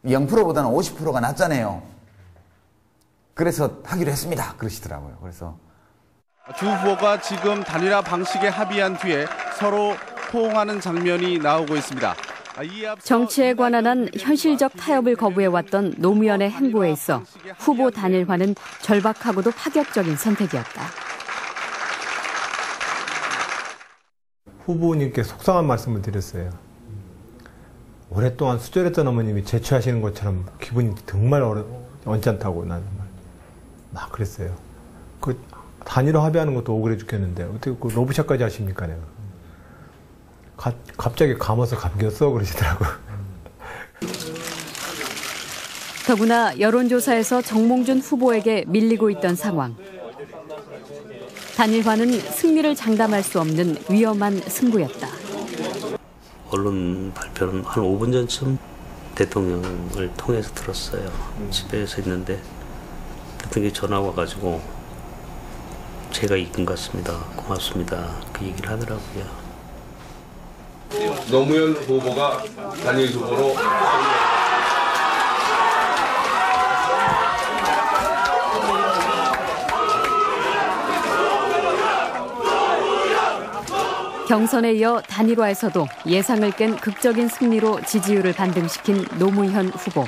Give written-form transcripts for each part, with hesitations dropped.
0%보다는 50%가 낫잖아요. 그래서 하기로 했습니다. 그러시더라고요. 그래서 두 후보가 지금 단일화 방식에 합의한 뒤에 서로 포옹하는 장면이 나오고 있습니다. 정치에 관한 한 현실적 타협을 거부해왔던 노무현의 행보에 있어 후보 단일화는 절박하고도 파격적인 선택이었다. 후보님께 속상한 말씀을 드렸어요. 오랫동안 수절했던 어머님이 재취하시는 것처럼 기분이 정말 언짢다고 나는 막 그랬어요. 그 단일화 합의하는 것도 억울해 죽겠는데 어떻게 그 로브샷까지 하십니까 내가. 갑자기 감아서 감겼어 그러시더라고요. 더구나 여론조사에서 정몽준 후보에게 밀리고 있던 상황. 단일화는 승리를 장담할 수 없는 위험한 승부였다. 언론 발표는 한 5분 전쯤 대통령을 통해서 들었어요. 집에서 있는데 대통령이 전화 와가지고 제가 이긴 것 같습니다. 고맙습니다. 그 얘기를 하더라고요. 노무현 후보가 단일 후보로 경선에 이어 단일화에서도 예상을 깬 극적인 승리로 지지율을 반등시킨 노무현 후보.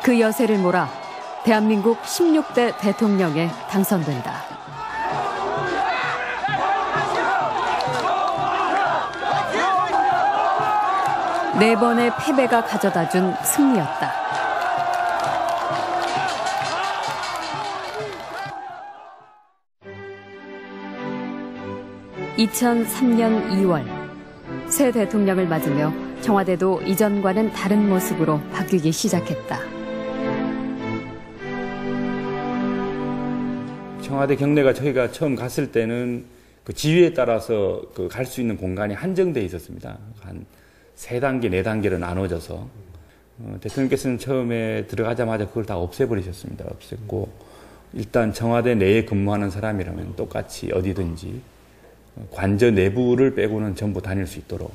그 여세를 몰아 대한민국 16대 대통령에 당선된다. 네 번의 패배가 가져다준 승리였다. (2003년 2월) 새 대통령을 맞으며 청와대도 이전과는 다른 모습으로 바뀌기 시작했다. 청와대 경내가 저희가 처음 갔을 때는 그 지위에 따라서 그 갈 수 있는 공간이 한정돼 있었습니다. 한 3단계, 4단계로 나눠져서 대통령께서는 처음에 들어가자마자 그걸 다 없애버리셨습니다. 없앴고 일단 청와대 내에 근무하는 사람이라면 똑같이 어디든지 관저 내부를 빼고는 전부 다닐 수 있도록.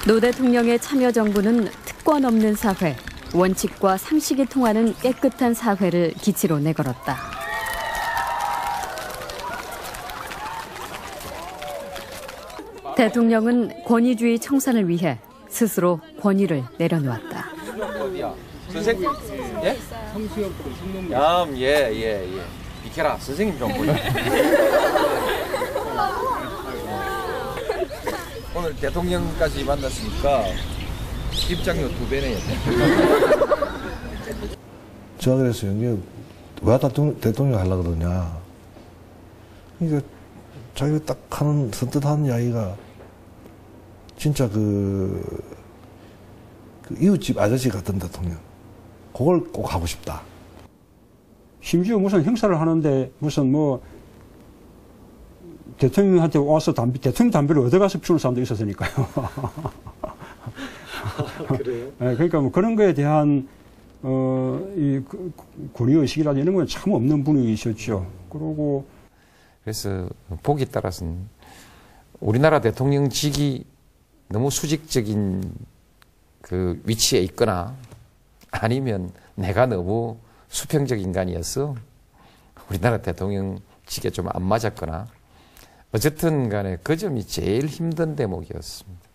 노 대통령의 참여정부는 특권 없는 사회, 원칙과 상식이 통하는 깨끗한 사회를 기치로 내걸었다. 대통령은 권위주의 청산을 위해 스스로 권위를 내려놓았다. 선생님, 예? 예. 비켜라, 선생님 좀 보자. 오늘 대통령까지 만났으니까 입장료 2배네요. 제가 그랬어요. 이게 왜 대통령 하려고 그러냐. 그러니까 자기가 딱 하는 선뜻하는 이야기가 진짜 그 이웃집 아저씨 같은 대통령. 그걸 꼭 하고 싶다. 심지어 무슨 행사를 하는데 무슨 뭐 대통령한테 와서 대통령 담배를 얻어가서 피우는 사람도 있었으니까요. 그래요? 네, 그러니까 뭐 그런 거에 대한 이 권위의식이라든지 이런 건 참 없는 분이셨죠. 그러고 그래서 보기 따라서는 우리나라 대통령직이 너무 수직적인 그 위치에 있거나 아니면 내가 너무 수평적 인간이어서 우리나라 대통령직에 좀 안 맞았거나 어쨌든 간에 그 점이 제일 힘든 대목이었습니다.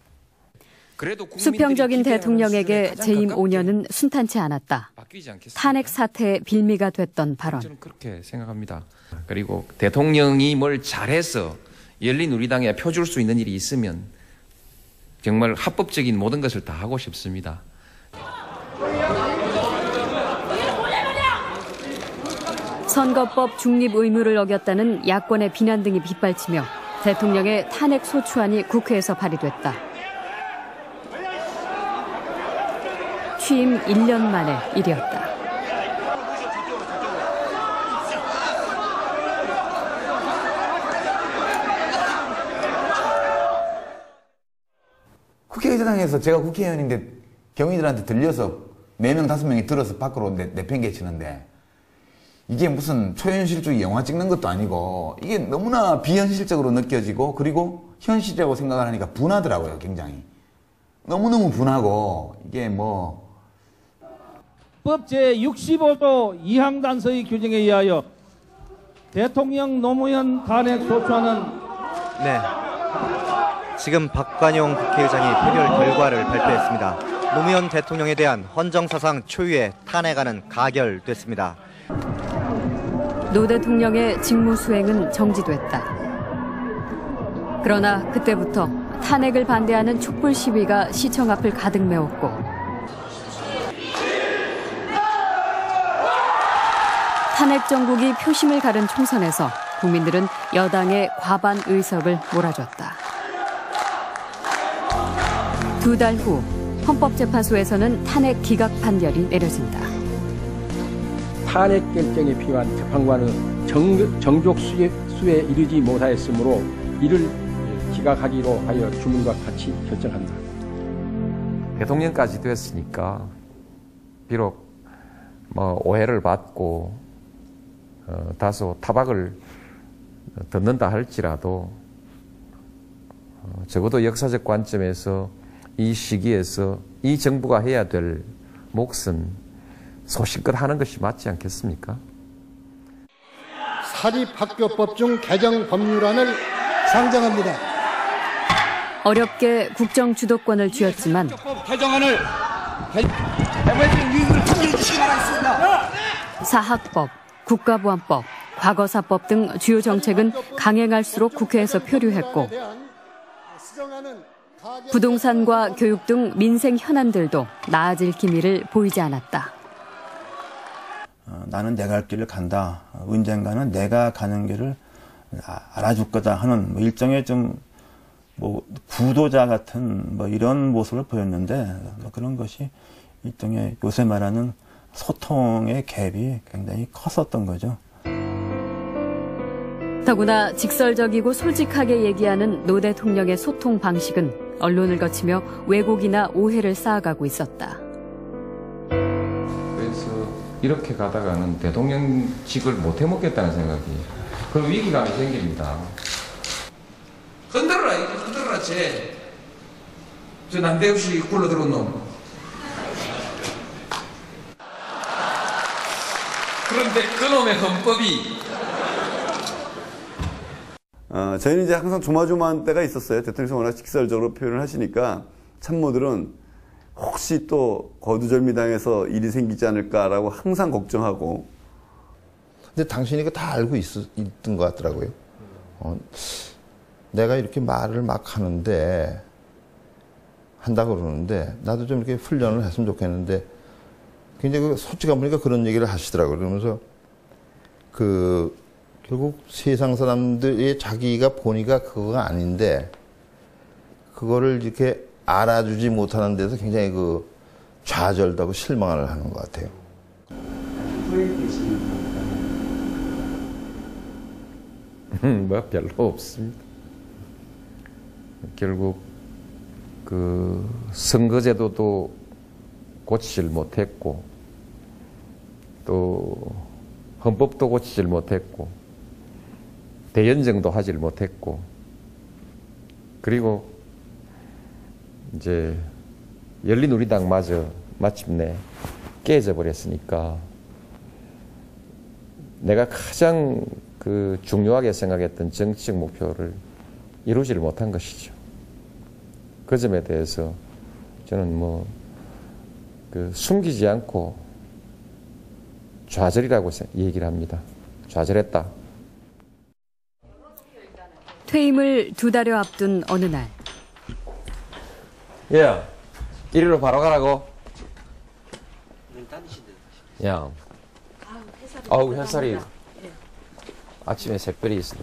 수평적인 대통령에게 재임 5년은 순탄치 않았다. 탄핵 사태의 빌미가 됐던 발언. 저는 그렇게 생각합니다. 그리고 대통령이 뭘 잘해서 열린우리당에 펴줄 수 있는 일이 있으면 정말 합법적인 모든 것을 다 하고 싶습니다. 선거법 중립 의무를 어겼다는 야권의 비난 등이 빗발치며 대통령의 탄핵 소추안이 국회에서 발의됐다. 취임 1년 만의 일이었다. 국회의사당에서 제가 국회의원인데 경위들한테 들려서 4명, 5명이 들어서 밖으로 내팽개치는데 이게 무슨 초현실주의 영화 찍는 것도 아니고 이게 너무나 비현실적으로 느껴지고 그리고 현실이라고 생각을 하니까 분하더라고요, 굉장히. 너무너무 분하고 이게 뭐 법 제65조 2항 단서의 규정에 의하여 대통령 노무현 탄핵 소추안은 네. 지금 박관용 국회의장이 표결 결과를 발표했습니다. 노무현 대통령에 대한 헌정사상 초유의 탄핵안은 가결됐습니다. 노 대통령의 직무 수행은 정지됐다. 그러나 그때부터 탄핵을 반대하는 촛불 시위가 시청 앞을 가득 메웠고 탄핵 정국이 표심을 가른 총선에서 국민들은 여당의 과반 의석을 몰아줬다. 2달 후 헌법재판소에서는 탄핵 기각 판결이 내려진다. 탄핵 결정에 필요한 재판관은 정족수에 이르지 못하였으므로 이를 기각하기로 하여 주문과 같이 결정한다. 대통령까지 됐으니까 비록 뭐 오해를 받고 다소 타박을 듣는다 할지라도 적어도 역사적 관점에서 이 시기에서 이 정부가 해야 될 몫은 소신껏 하는 것이 맞지 않겠습니까? 사립학교법 중 개정 법률안을 상정합니다. 어렵게 국정 주도권을 쥐었지만 개정안을 사학법, 국가보안법, 과거사법 등 주요 정책은 강행할수록 국회에서 표류했고 부동산과 교육 등 민생 현안들도 나아질 기미를 보이지 않았다. 나는 내가 갈 길을 간다. 언젠가는 내가 가는 길을 알아줄 거다 하는 뭐 일종의 좀 뭐 구도자 같은 뭐 이런 모습을 보였는데 뭐 그런 것이 일종의 요새 말하는 소통의 갭이 굉장히 컸었던 거죠. 더구나 직설적이고 솔직하게 얘기하는 노 대통령의 소통 방식은 언론을 거치며 왜곡이나 오해를 쌓아가고 있었다. 그래서 이렇게 가다가는 대통령직을 못 해먹겠다는 생각이, 그런 위기감이 생깁니다. 흔들어라, 이거 흔들어라, 저 난데없이 굴러들어온 놈. 그런데 그놈의 헌법이 저희는 이제 항상 조마조마한 때가 있었어요. 대통령께서 워낙 직설적으로 표현을 하시니까 참모들은 혹시 또 거두절미당해서 일이 생기지 않을까라고 항상 걱정하고. 근데 당신이 다 알고 있던 것 같더라고요. 내가 이렇게 말을 막 한다고 그러는데 나도 좀 이렇게 훈련을 했으면 좋겠는데 굉장히 솔직한 분이니까 그런 얘기를 하시더라고요. 그러면서 결국 세상 사람들이 자기가 보니까 그거가 아닌데 그거를 이렇게 알아주지 못하는 데서 굉장히 좌절도 하고 실망을 하는 것 같아요. 뭐 별로 없습니다. 결국 선거제도도 고치질 못했고 또 헌법도 고치질 못했고 대연정도 하질 못했고 그리고 이제 열린우리당마저 마침내 깨져 버렸으니까 내가 가장 중요하게 생각했던 정치적 목표를 이루지를 못한 것이죠. 그 점에 대해서 저는 숨기지 않고 좌절이라고 얘기를 합니다. 좌절했다. 퇴임을 2달여 앞둔 어느 날. 야, 이리로 바로 가라고. 야, 햇살이 아침에 새별이 있어.